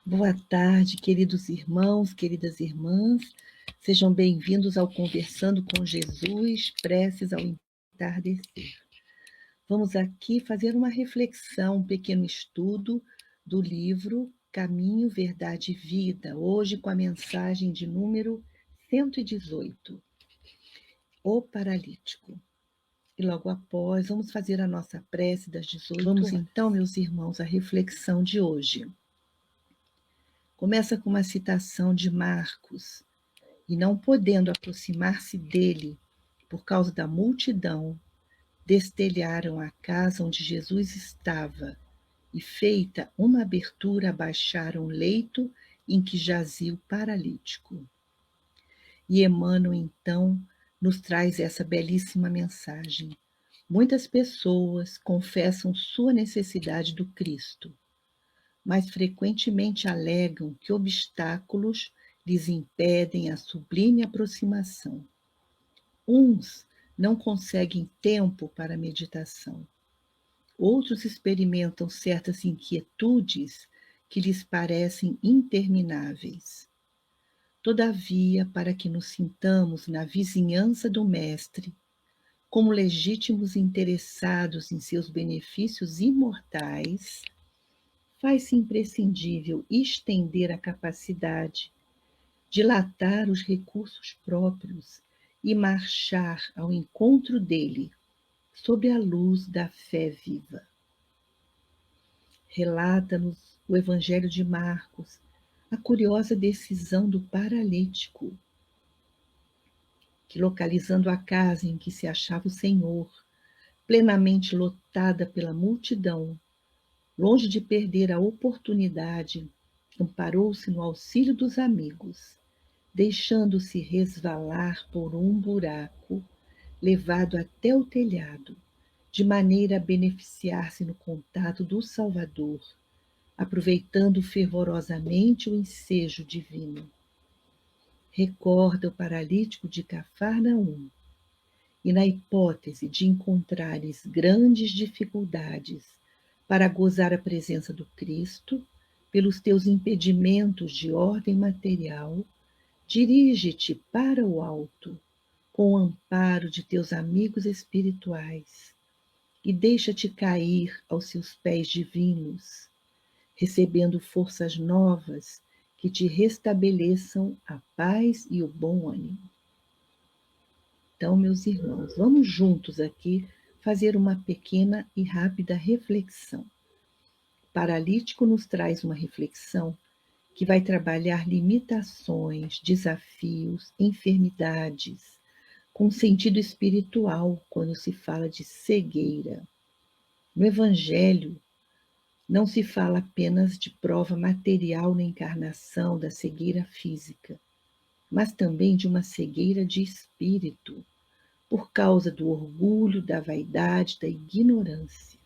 Boa tarde, queridos irmãos, queridas irmãs. Sejam bem-vindos ao Conversando com Jesus, preces ao entardecer. Vamos aqui fazer uma reflexão, um pequeno estudo do livro Caminho, Verdade e Vida, hoje com a mensagem de número 118, O Paralítico. E logo após, vamos fazer a nossa prece das 18 horas. Vamos então, meus irmãos, à reflexão de hoje. Começa com uma citação de Marcos. E não podendo aproximar-se dele por causa da multidão, destelharam a casa onde Jesus estava e, feita uma abertura, abaixaram o leito em que jazia o paralítico. E Emmanuel, então, nos traz essa belíssima mensagem. Muitas pessoas confessam sua necessidade do Cristo, mas frequentemente alegam que obstáculos lhes impedem a sublime aproximação. Uns não conseguem tempo para a meditação, outros experimentam certas inquietudes que lhes parecem intermináveis. Todavia, para que nos sintamos na vizinhança do Mestre, como legítimos interessados em seus benefícios imortais, faz-se imprescindível estender a capacidade, dilatar os recursos próprios e marchar ao encontro dele, sob a luz da fé viva. Relata-nos o Evangelho de Marcos a curiosa decisão do paralítico, que, localizando a casa em que se achava o Senhor, plenamente lotada pela multidão, longe de perder a oportunidade, amparou-se no auxílio dos amigos, deixando-se resvalar por um buraco, levado até o telhado, de maneira a beneficiar-se no contato do Salvador, aproveitando fervorosamente o ensejo divino. Recorda o paralítico de Cafarnaum, e na hipótese de encontrares grandes dificuldades para gozar a presença do Cristo, pelos teus impedimentos de ordem material, dirige-te para o alto, com o amparo de teus amigos espirituais, e deixa-te cair aos seus pés divinos, recebendo forças novas que te restabeleçam a paz e o bom ânimo. Então, meus irmãos, vamos juntos aqui fazer uma pequena e rápida reflexão. O paralítico nos traz uma reflexão que vai trabalhar limitações, desafios, enfermidades, com sentido espiritual quando se fala de cegueira. No Evangelho, não se fala apenas de prova material na encarnação da cegueira física, mas também de uma cegueira de espírito, por causa do orgulho, da vaidade, da ignorância.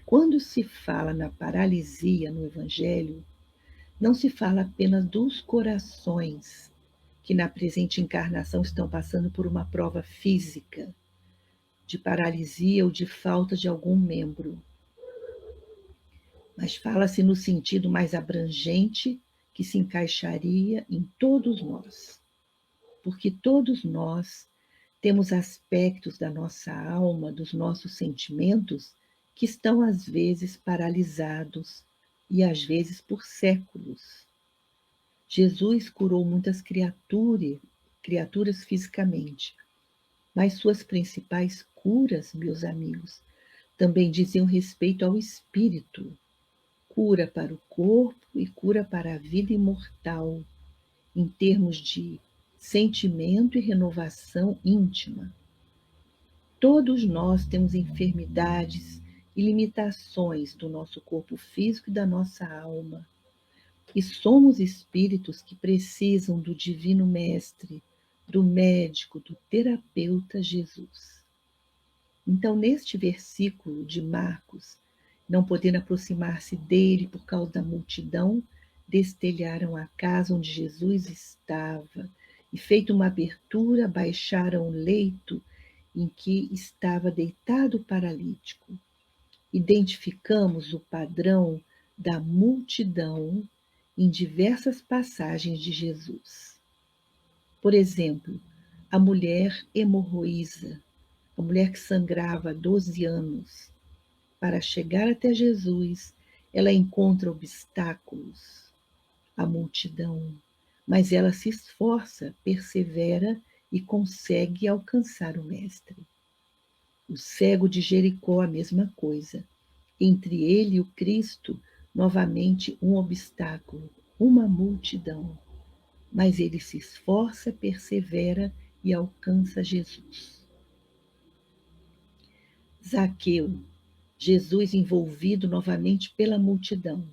Quando se fala na paralisia no Evangelho, não se fala apenas dos corações que na presente encarnação estão passando por uma prova física de paralisia ou de falta de algum membro, mas fala-se no sentido mais abrangente que se encaixaria em todos nós, porque todos nós temos aspectos da nossa alma, dos nossos sentimentos, que estão às vezes paralisados e às vezes por séculos. Jesus curou muitas criaturas fisicamente, mas suas principais curas, meus amigos, também diziam respeito ao espírito. Cura para o corpo e cura para a vida imortal, em termos de sentimento e renovação íntima. Todos nós temos enfermidades e limitações do nosso corpo físico e da nossa alma. E somos espíritos que precisam do Divino Mestre, do médico, do terapeuta Jesus. Então, neste versículo de Marcos, não podendo aproximar-se dele por causa da multidão, destelharam a casa onde Jesus estava e, feita uma abertura, baixaram o leito em que estava deitado o paralítico. Identificamos o padrão da multidão em diversas passagens de Jesus. Por exemplo, a mulher hemorroísa, a mulher que sangrava há 12 anos. Para chegar até Jesus, ela encontra obstáculos, a multidão, mas ela se esforça, persevera e consegue alcançar o Mestre. O cego de Jericó, a mesma coisa. Entre ele e o Cristo, novamente um obstáculo, uma multidão. Mas ele se esforça, persevera e alcança Jesus. Zaqueu, Jesus envolvido novamente pela multidão.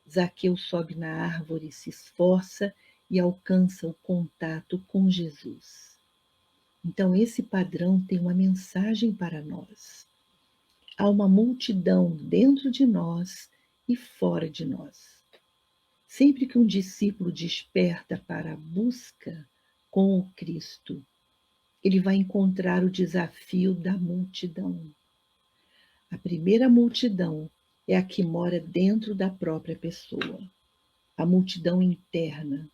Zaqueu sobe na árvore, se esforça e alcança o contato com Jesus. Então, esse padrão tem uma mensagem para nós. Há uma multidão dentro de nós e fora de nós. Sempre que um discípulo desperta para a busca com o Cristo, ele vai encontrar o desafio da multidão. A primeira multidão é a que mora dentro da própria pessoa, a multidão interna,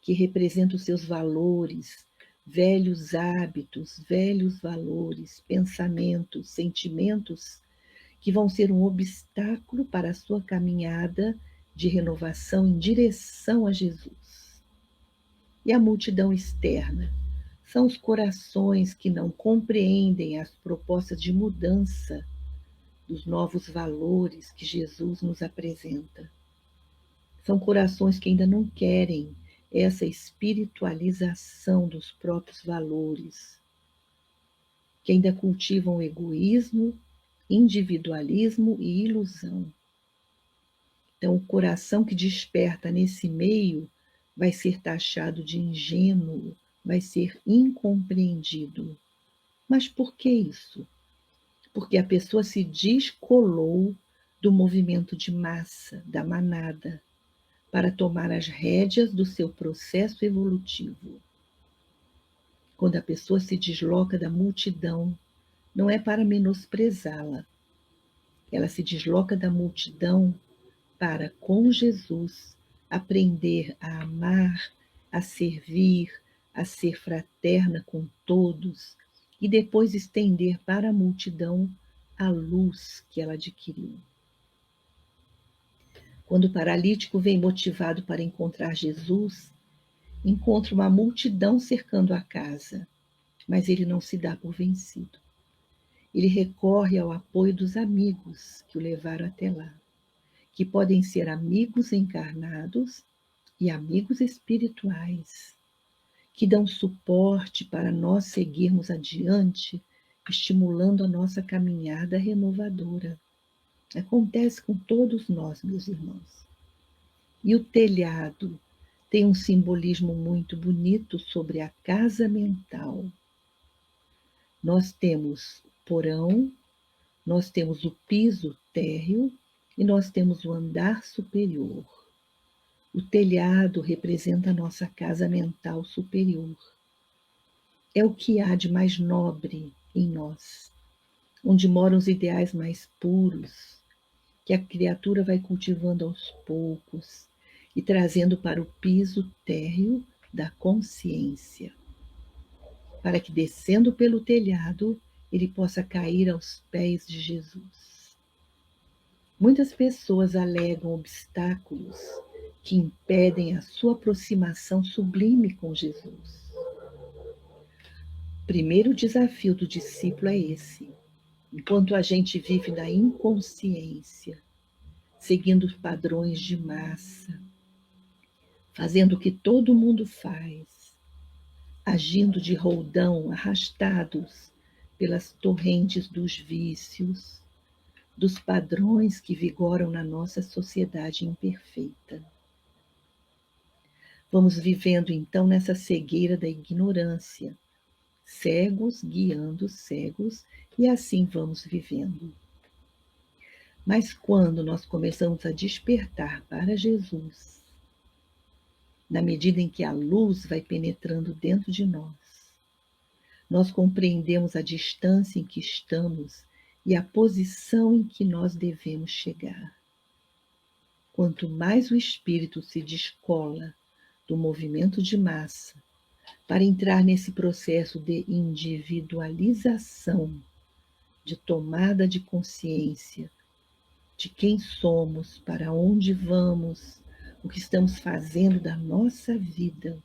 que representa os seus valores, velhos hábitos, velhos valores, pensamentos, sentimentos que vão ser um obstáculo para a sua caminhada de renovação em direção a Jesus. E a multidão externa são os corações que não compreendem as propostas de mudança dos novos valores que Jesus nos apresenta. São corações que ainda não querem essa espiritualização dos próprios valores, que ainda cultivam egoísmo, individualismo e ilusão. Então, o coração que desperta nesse meio vai ser taxado de ingênuo, vai ser incompreendido. Mas por que isso? Porque a pessoa se descolou do movimento de massa, da manada, para tomar as rédeas do seu processo evolutivo. Quando a pessoa se desloca da multidão, não é para menosprezá-la. Ela se desloca da multidão para, com Jesus, aprender a amar, a servir, a ser fraterna com todos e depois estender para a multidão a luz que ela adquiriu. Quando o paralítico vem motivado para encontrar Jesus, encontra uma multidão cercando a casa, mas ele não se dá por vencido. Ele recorre ao apoio dos amigos que o levaram até lá, que podem ser amigos encarnados e amigos espirituais, que dão suporte para nós seguirmos adiante, estimulando a nossa caminhada renovadora. Acontece com todos nós, meus irmãos. E o telhado tem um simbolismo muito bonito sobre a casa mental. Nós temos o porão, nós temos o piso térreo e nós temos o andar superior. O telhado representa a nossa casa mental superior. É o que há de mais nobre em nós, onde moram os ideais mais puros, que a criatura vai cultivando aos poucos e trazendo para o piso térreo da consciência, para que descendo pelo telhado ele possa cair aos pés de Jesus. Muitas pessoas alegam obstáculos que impedem a sua aproximação sublime com Jesus. O primeiro desafio do discípulo é esse. Enquanto a gente vive na inconsciência, seguindo os padrões de massa, fazendo o que todo mundo faz, agindo de roldão, arrastados pelas torrentes dos vícios, dos padrões que vigoram na nossa sociedade imperfeita. Vamos vivendo então nessa cegueira da ignorância, cegos guiando cegos, e assim vamos vivendo. Mas quando nós começamos a despertar para Jesus, na medida em que a luz vai penetrando dentro de nós compreendemos a distância em que estamos e a posição em que nós devemos chegar. quanto mais o espírito se descola do movimento de massa para entrar nesse processo de individualização, de tomada de consciência de quem somos, para onde vamos, o que estamos fazendo da nossa vida,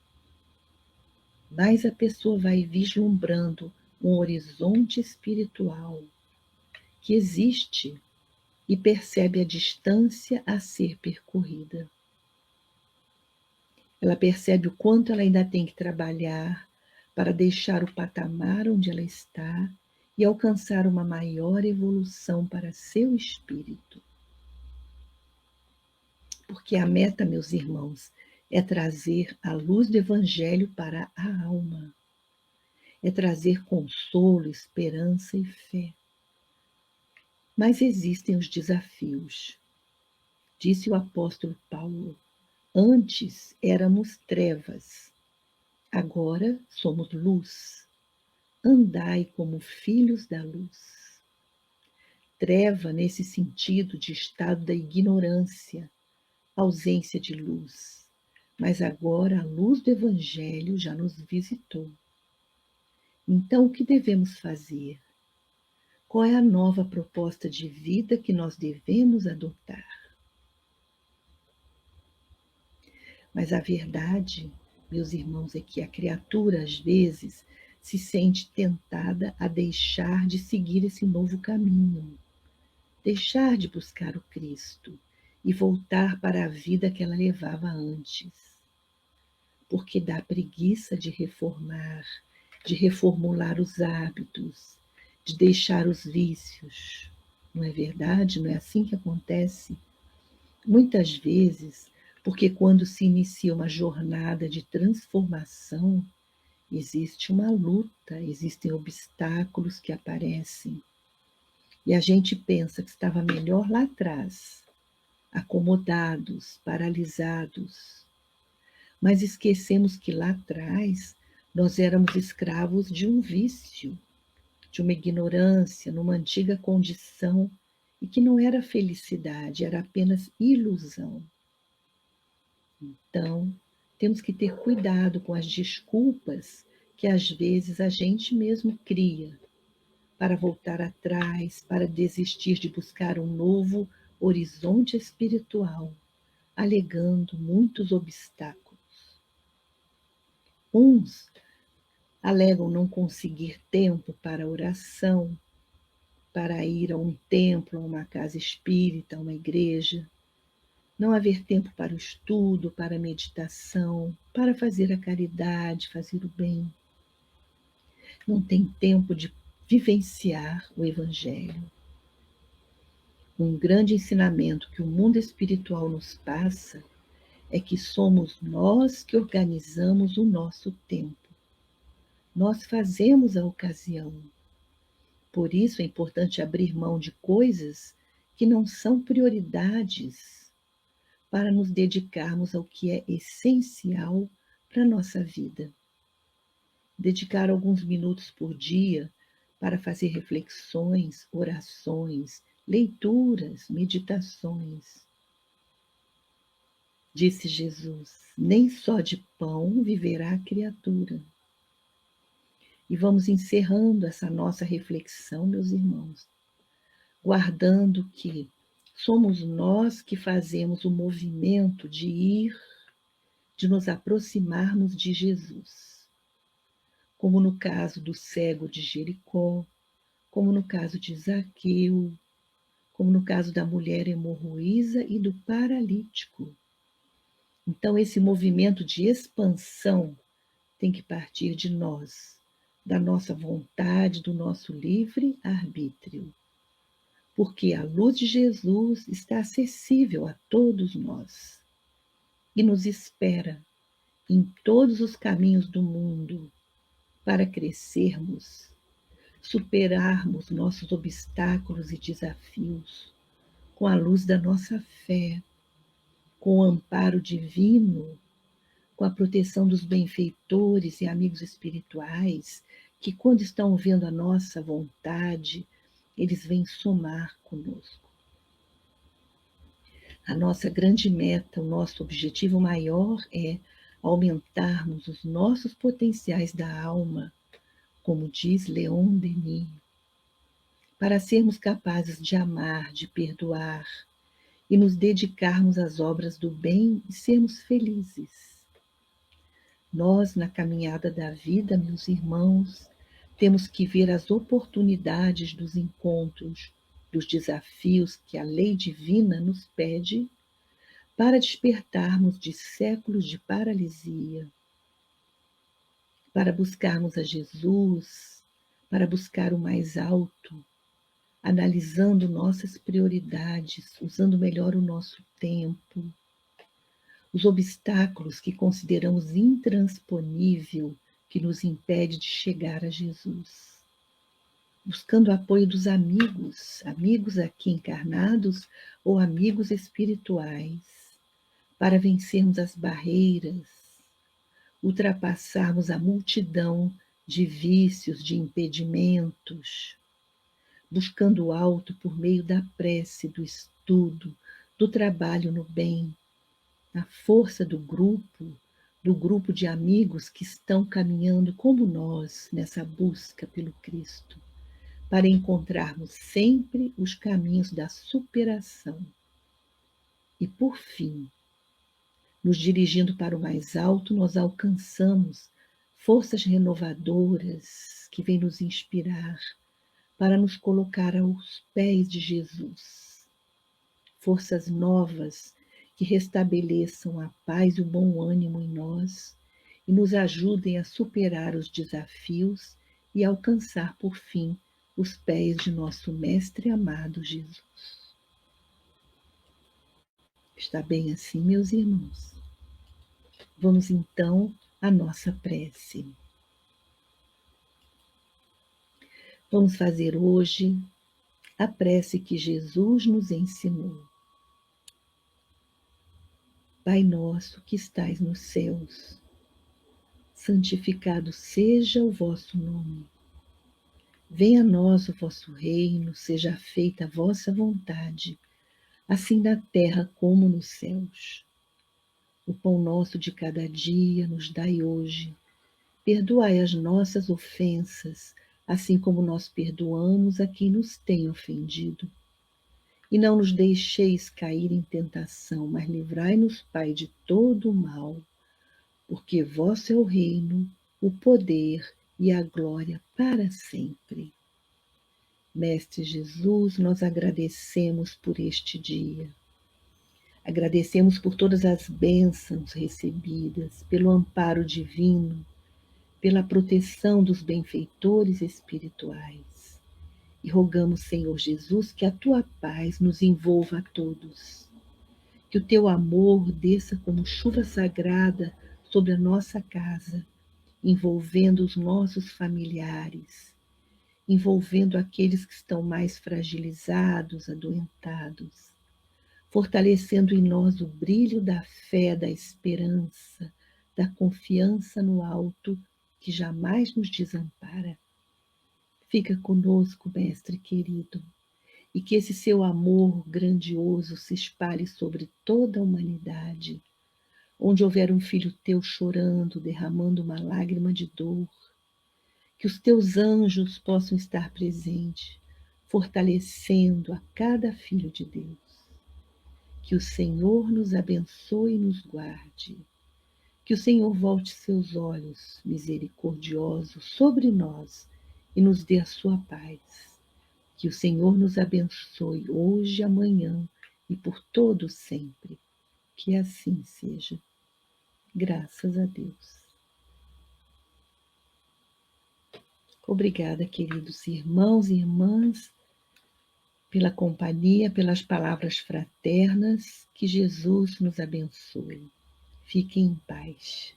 mais a pessoa vai vislumbrando um horizonte espiritual que existe e percebe a distância a ser percorrida. Ela percebe o quanto ela ainda tem que trabalhar para deixar o patamar onde ela está e alcançar uma maior evolução para seu espírito. Porque a meta, meus irmãos, é trazer a luz do Evangelho para a alma, é trazer consolo, esperança e fé. Mas existem os desafios. Disse o apóstolo Paulo: antes éramos trevas, agora somos luz. Andai como filhos da luz. Treva nesse sentido de estado da ignorância, ausência de luz. Mas agora a luz do Evangelho já nos visitou. Então, o que devemos fazer? Qual é a nova proposta de vida que nós devemos adotar? Mas a verdade, meus irmãos, é que a criatura, às vezes, se sente tentada a deixar de seguir esse novo caminho, deixar de buscar o Cristo e voltar para a vida que ela levava antes. Porque dá preguiça de reformar, de reformular os hábitos, de deixar os vícios. Não é verdade? Não é assim que acontece? Muitas vezes, porque quando se inicia uma jornada de transformação, existe uma luta, existem obstáculos que aparecem. E a gente pensa que estava melhor lá atrás, acomodados, paralisados. Mas esquecemos que lá atrás nós éramos escravos de um vício, de uma ignorância, numa antiga condição, e que não era felicidade, era apenas ilusão. Então, temos que ter cuidado com as desculpas que às vezes a gente mesmo cria para voltar atrás, para desistir de buscar um novo horizonte espiritual, alegando muitos obstáculos. Uns alegam não conseguir tempo para oração, para ir a um templo, a uma casa espírita, a uma igreja, não haver tempo para o estudo, para a meditação, para fazer a caridade, fazer o bem. Não tem tempo de vivenciar o Evangelho. Um grande ensinamento que o mundo espiritual nos passa é que somos nós que organizamos o nosso tempo. Nós fazemos a ocasião. Por isso é importante abrir mão de coisas que não são prioridades para nos dedicarmos ao que é essencial para a nossa vida. Dedicar alguns minutos por dia para fazer reflexões, orações, leituras, meditações. Disse Jesus: nem só de pão viverá a criatura. E vamos encerrando essa nossa reflexão, meus irmãos, guardando que somos nós que fazemos o movimento de ir, de nos aproximarmos de Jesus. Como no caso do cego de Jericó, como no caso de Zaqueu, como no caso da mulher hemorroísa e do paralítico. Então, esse movimento de expansão tem que partir de nós, da nossa vontade, do nosso livre arbítrio. Porque a luz de Jesus está acessível a todos nós e nos espera em todos os caminhos do mundo para crescermos, superarmos nossos obstáculos e desafios com a luz da nossa fé, com o amparo divino, com a proteção dos benfeitores e amigos espirituais, que quando estão vendo a nossa vontade, eles vêm somar conosco. A nossa grande meta, o nosso objetivo maior é aumentarmos os nossos potenciais da alma, como diz Leon Denis, para sermos capazes de amar, de perdoar e nos dedicarmos às obras do bem e sermos felizes. Nós, na caminhada da vida, meus irmãos, temos que ver as oportunidades dos encontros, dos desafios que a lei divina nos pede para despertarmos de séculos de paralisia, para buscarmos a Jesus, para buscar o mais alto, analisando nossas prioridades, usando melhor o nosso tempo, os obstáculos que consideramos intransponível que nos impede de chegar a Jesus, buscando o apoio dos amigos, amigos aqui encarnados ou amigos espirituais, para vencermos as barreiras, ultrapassarmos a multidão de vícios, de impedimentos, buscando o alto por meio da prece, do estudo, do trabalho no bem, na força do grupo de amigos que estão caminhando como nós nessa busca pelo Cristo, para encontrarmos sempre os caminhos da superação. E, por fim, nos dirigindo para o mais alto, nós alcançamos forças renovadoras que vêm nos inspirar para nos colocar aos pés de Jesus. Forças novas que restabeleçam a paz e o bom ânimo em nós e nos ajudem a superar os desafios e alcançar, por fim, os pés de nosso Mestre amado Jesus. Está bem assim, meus irmãos? Vamos então à nossa prece. Vamos fazer hoje a prece que Jesus nos ensinou. Pai nosso que estais nos céus, santificado seja o vosso nome. Venha a nós o vosso reino, seja feita a vossa vontade, assim na terra como nos céus. O pão nosso de cada dia nos dai hoje. Perdoai as nossas ofensas, assim como nós perdoamos a quem nos tem ofendido. E não nos deixeis cair em tentação, mas livrai-nos, Pai, de todo o mal, porque vosso é o reino, o poder e a glória para sempre. Mestre Jesus, nós agradecemos por este dia. Agradecemos por todas as bênçãos recebidas, pelo amparo divino, pela proteção dos benfeitores espirituais. E rogamos, Senhor Jesus, que a tua paz nos envolva a todos. Que o teu amor desça como chuva sagrada sobre a nossa casa, envolvendo os nossos familiares, envolvendo aqueles que estão mais fragilizados, adoentados, fortalecendo em nós o brilho da fé, da esperança, da confiança no alto que jamais nos desampara. Fica conosco, Mestre querido, e que esse seu amor grandioso se espalhe sobre toda a humanidade. Onde houver um filho teu chorando, derramando uma lágrima de dor, que os teus anjos possam estar presentes, fortalecendo a cada filho de Deus. Que o Senhor nos abençoe e nos guarde. Que o Senhor volte seus olhos misericordiosos sobre nós e nos dê a sua paz. Que o Senhor nos abençoe hoje, amanhã e por todo sempre. Que assim seja. Graças a Deus. Obrigada, queridos irmãos e irmãs, pela companhia, pelas palavras fraternas. Que Jesus nos abençoe. Fiquem em paz.